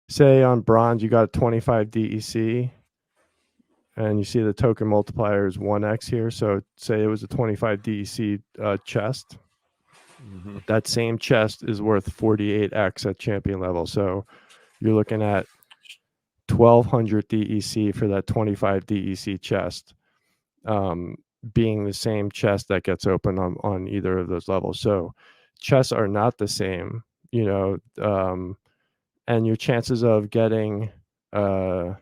Say on bronze, you got a 25 DEC, and you see the token multiplier is 1x here. So say it was a 25 DEC chest. Mm-hmm. That same chest is worth 48x at champion level. So you're looking at 1200 DEC for that 25 DEC chest, being the same chest that gets open on either of those levels. So chests are not the same, you know, and your chances of getting, say,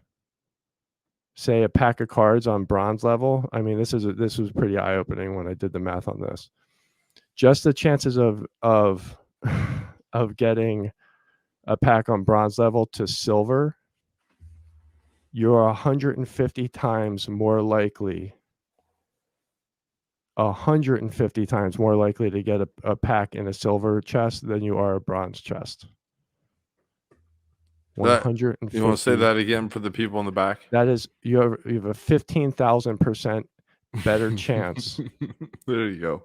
a pack of cards on bronze level. I mean, this was pretty eye-opening when I did the math on this. Just the chances of of getting a pack on bronze level to silver, you're 150 times more likely. 150 times more likely to get a pack in a silver chest than you are a bronze chest. 150. You want to say that again for the people in the back? That is, you have a 15,000% better chance. There you go.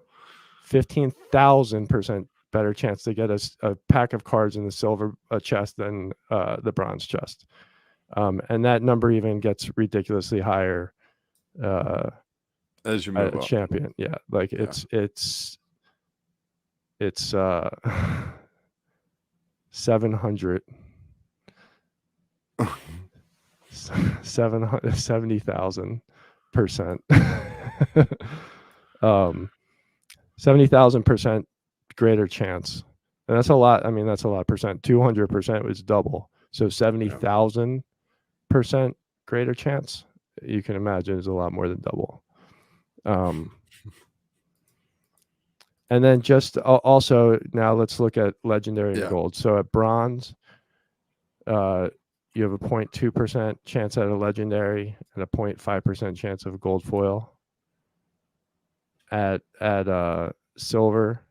15,000% better chance to get a pack of cards in the silver chest than the bronze chest. And that number even gets ridiculously higher as you move up. Champion. Yeah. Like it's 700 70,000%. 70,000% greater chance. And that's a lot. I mean, that's a lot of percent. 200% was double. So 70,000% greater chance, you can imagine, is a lot more than double. And then just also, now let's look at legendary and gold. So at bronze, you have a 0.2% chance at a legendary and a 0.5% chance of a gold foil. At silver,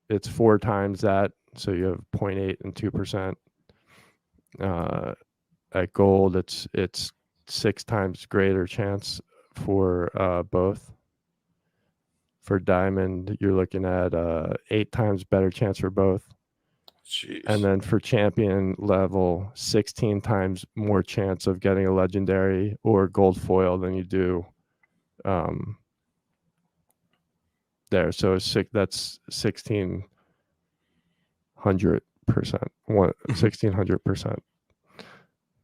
it's 4 times that, so you have 0.8 and 2%. At gold, it's 6 times greater chance for both. For diamond, you're looking at 8 times better chance for both. Jeez. And then for champion level, 16 times more chance of getting a legendary or gold foil than you do there. So that's 1,600%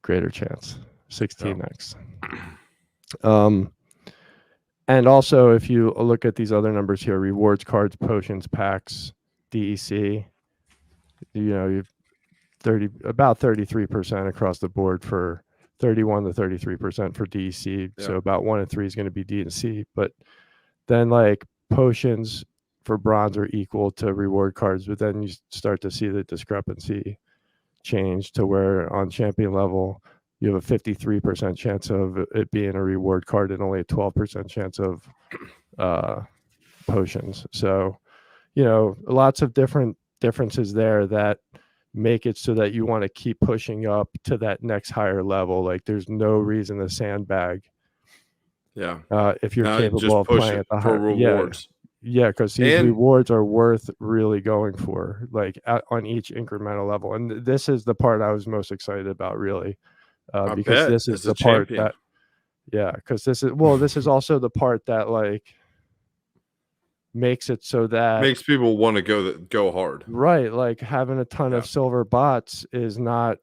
greater chance, 16x. And also, if you look at these other numbers here, rewards, cards, potions, packs, DEC, you know, you've about 33% across the board for 31 to 33% for DEC. Yeah. So about 1 in 3 is going to be DEC. But then like potions for bronze are equal to reward cards, but then you start to see the discrepancy change to where on champion level, you have a 53% chance of it being a reward card and only a 12% chance of potions. So, you know, lots of different differences there that make it so that you want to keep pushing up to that next higher level. Like there's no reason to sandbag. Yeah. If you're capable of playing at the higher rewards. Yeah, because these rewards are worth really going for, like on each incremental level. And this is the part I was most excited about, really, because this is the part that, because this is also the part that like makes it so that makes people want to go hard. Right, like having a ton of silver bots is not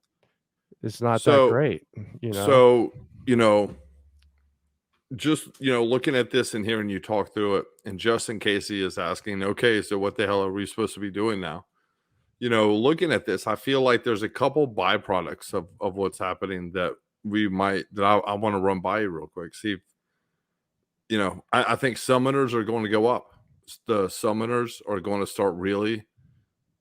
that great, you know. So, you know, just, you know, looking at this and hearing you talk through it, and Justin Casey is asking, okay, so what the hell are we supposed to be doing now? You know, looking at this, I feel like there's a couple byproducts of what's happening that I want to run by you real quick. See if, you know, I think summoners are going to go up. The summoners are going to start really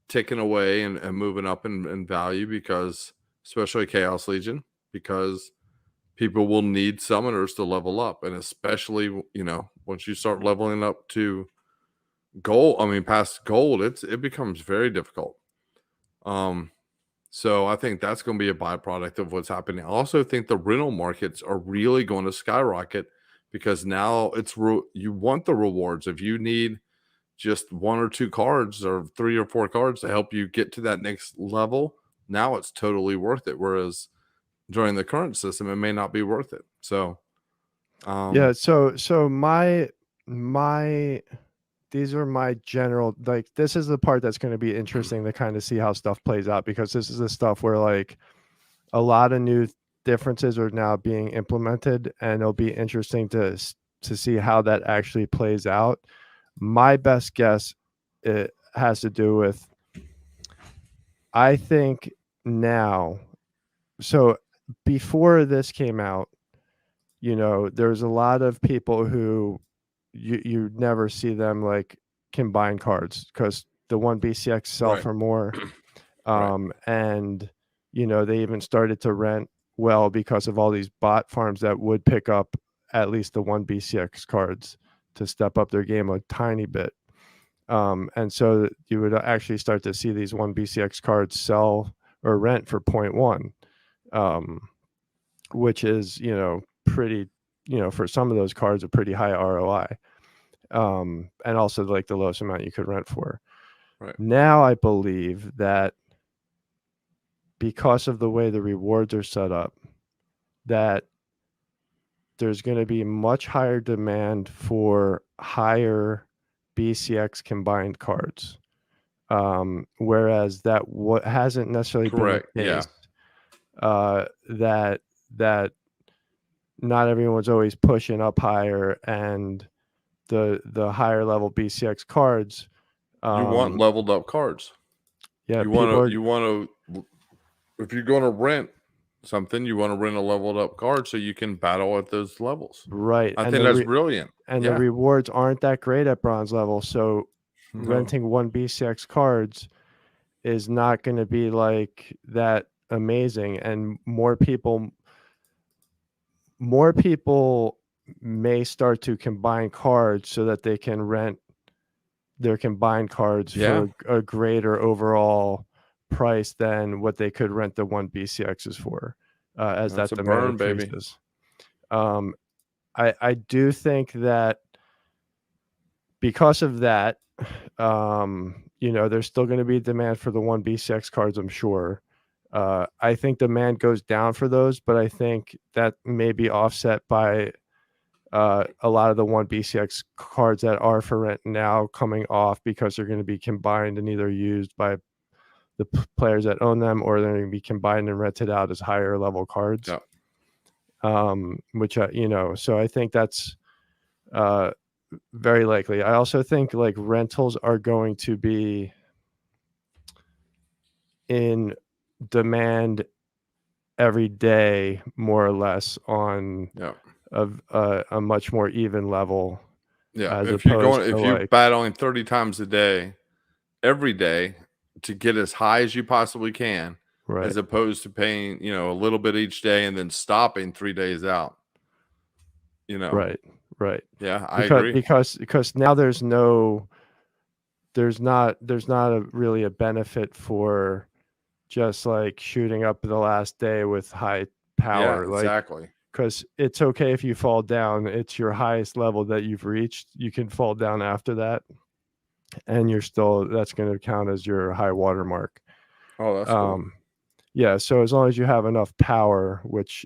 ticking away and moving up in value, because especially Chaos Legion, because people will need summoners to level up. And especially, you know, once you start leveling up to gold, I mean, past gold, it becomes very difficult. So I think that's going to be a byproduct of what's happening. I also think the rental markets are really going to skyrocket, because now you want the rewards. If you need just 1 or 2 cards or 3 or 4 cards to help you get to that next level, now it's totally worth it. Whereas during the current system, it may not be worth it. So, Yeah. So my these are my general, like, this is the part that's going to be interesting to kind of see how stuff plays out, because this is the stuff where like a lot of new differences are now being implemented, and it'll be interesting to see how that actually plays out. My best guess, it has to do with, I think now, so before this came out, there's a lot of people who you never see them like combine cards, because the one BCX sell right, for more. right, And they even started to rent well because of all these bot farms that would pick up at least the one BCX cards to step up their game a tiny bit. And so you would actually start to see these one BCX cards sell or rent for 0.1, which is, pretty, for some of those cards, a pretty high ROI. And also like the lowest amount you could rent for. right. Now I believe that because of the way the rewards are set up, that there's going to be much higher demand for higher BCX combined cards. Whereas that what hasn't necessarily Correct. been the Yeah. case. That not everyone's always pushing up higher, and the higher level BCX cards. You want leveled up cards. Yeah, You people want are. to, if you're going to rent something, you want to rent a leveled up card so you can battle at those levels. Right, I and think that's brilliant. and Yeah. the rewards aren't that great at bronze level, so No. renting one BCX cards is not going to be like that amazing, and more people may start to combine cards so that they can rent their combined cards Yeah. for a greater overall price than what they could rent the one BCXs for, as That's that a demand burn, baby. increases. I do think that because of that, there's still going to be demand for the one BCX cards, I'm sure. I think demand goes down for those, but I think that may be offset by a lot of the one BCX cards that are for rent now coming off, because they're going to be combined and either used by the players that own them, or they're going to be combined and rented out as higher level cards. Yeah. Which so I think that's very likely. I also think like rentals are going to be in demand every day, more or less, on Yeah. a much more even level. Yeah. As If opposed to you're like, battling 30 times a day, every day, to get as high as you possibly can, right, as opposed to paying, a little bit each day and then stopping 3 days out. right. Yeah, I because agree. because now there's not really a benefit for just like shooting up the last day with high power. Yeah, Like, exactly. because it's okay if you fall down, it's your highest level that you've reached. You can fall down after that, and that's going to count as your high water mark. Oh, that's cool. Yeah, so as long as you have enough power, which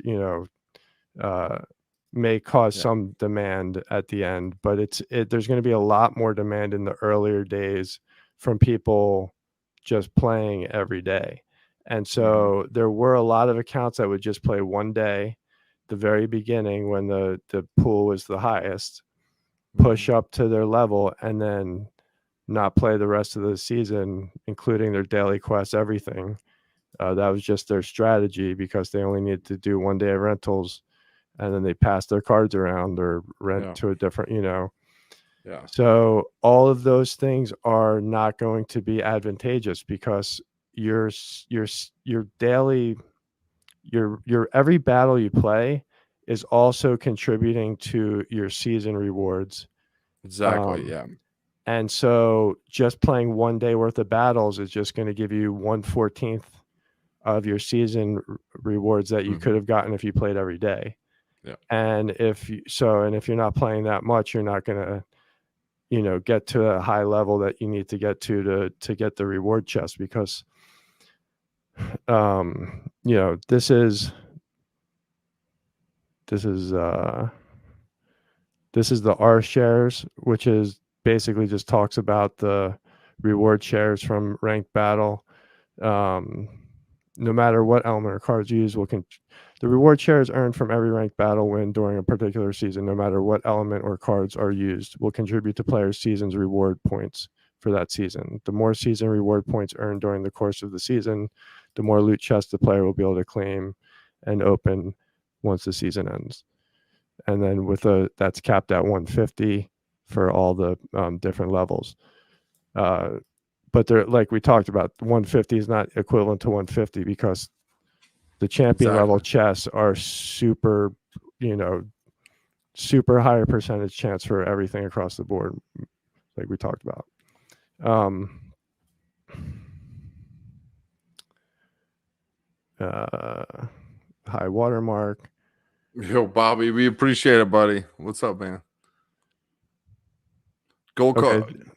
may cause Yeah. some demand at the end, but there's going to be a lot more demand in the earlier days from people just playing every day. And so there were a lot of accounts that would just play one day, the very beginning, when the pool was the highest, push up to their level, and then not play the rest of the season, including their daily quests, everything. That was just their strategy, because they only needed to do one day of rentals, and then they pass their cards around or rent to a different, Yeah. So all of those things are not going to be advantageous, because your daily, your every battle you play is also contributing to your season rewards. Exactly. Yeah. And so just playing one day worth of battles is just going to give you 1/14 of your season rewards that you could have gotten if you played every day. Yeah. And if you're not playing that much, you're not going to get to a high level that you need to get to get the reward chest, because this is the R shares, which is basically just talks about the reward shares from ranked battle. No matter what element or cards used, the reward shares earned from every ranked battle win during a particular season, no matter what element or cards are used, will contribute to players' season's reward points for that season. The more season reward points earned during the course of the season, the more loot chests the player will be able to claim and open once the season ends. And then that's capped at 150 for all the different levels. But they're, like we talked about, 150 is not equivalent to 150 because the champion level chests are super higher percentage chance for everything across the board, like we talked about. High watermark. Yo, Bobby, we appreciate it, buddy. What's up, man?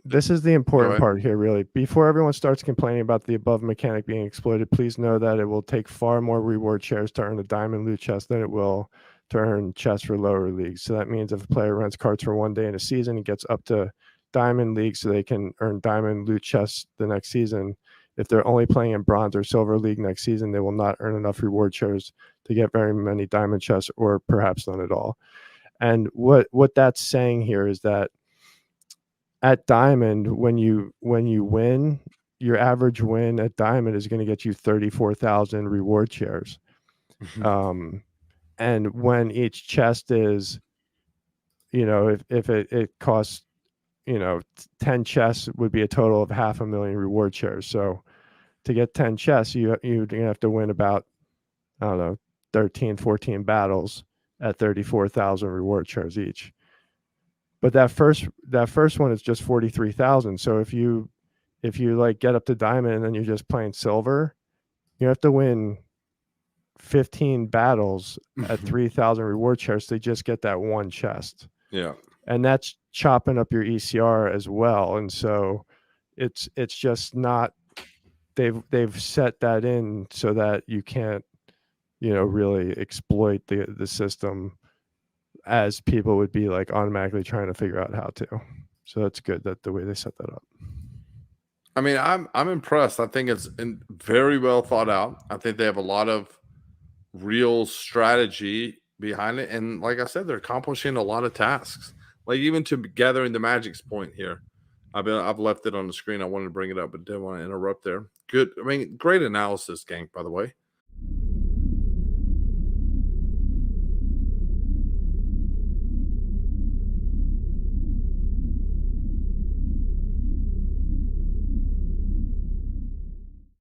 This is the important part here, really. Before everyone starts complaining about the above mechanic being exploited, please know that it will take far more reward shares to earn a diamond loot chest than it will to earn chests for lower leagues. So that means if a player rents cards for one day in a season and gets up to diamond league so they can earn diamond loot chests the next season, if they're only playing in bronze or silver league next season, they will not earn enough reward shares to get very many diamond chests, or perhaps none at all. And what that's saying here is that at diamond, when you win, your average win at diamond is going to get you 34,000 reward shares. And when each chest is, if it costs, 10 chests would be a total of 500,000 reward shares. So to get 10 chests, you're going to have to win about, 13, 14 battles at 34,000 reward shares each. But that first one is just 43,000. So if you like get up to diamond and then you're just playing silver, you have to win 15 battles at 3,000 reward shares to just get that one chest. Yeah. And that's chopping up your ECR as well. And so it's just not, they've set that in so that you can't, really exploit the system as people would be like automatically trying to figure out how to. So that's good that the way they set that up. I mean, I'm impressed. I think it's very well thought out. I think they have a lot of real strategy behind it, and like I said, they're accomplishing a lot of tasks. Like even to gathering the Magic's point here, I've left it on the screen. I wanted to bring it up, but didn't want to interrupt there. Good. I mean, great analysis, Gank. By the way,